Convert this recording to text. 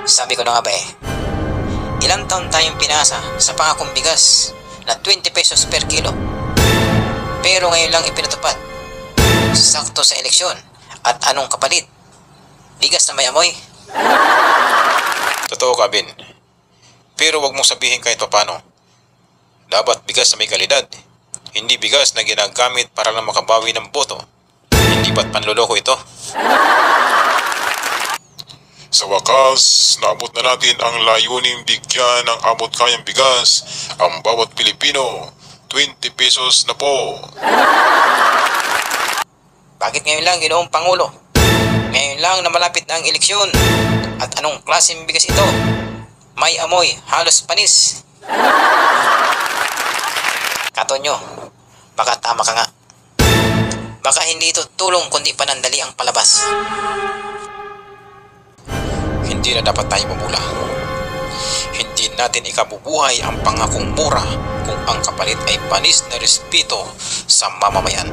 Sabi ko na nga ba ilang taon tayong pinasa sa pangakong bigas na 20 pesos per kilo. Pero ngayon lang ipinatupad. Sakto sa eleksyon. At anong kapalit? Bigas na may amoy. Totoo ka, Ben. Pero wag mong sabihin kahit papano. Dapat bigas na may kalidad. Hindi bigas na ginagamit para lang makabawi ng boto. Hindi ba't panloloko ito? Sa wakas, naabot na natin ang layuning bigyan ng abot-kayang bigas ang bawat Pilipino. 20 pesos na po. Bakit ngayon lang, Ginoong Pangulo? Ngayon lang na malapit na ang eleksyon. At anong klaseng bigas ito? May amoy, halos panis. Katonyo, baka tama ka nga. Baka hindi ito tulong kundi panandali ang palabas. Hindi na dapat tayo mamula. Hindi natin ikabubuhay ang pangakong mura kung ang kapalit ay panis na respeto sa mamamayan.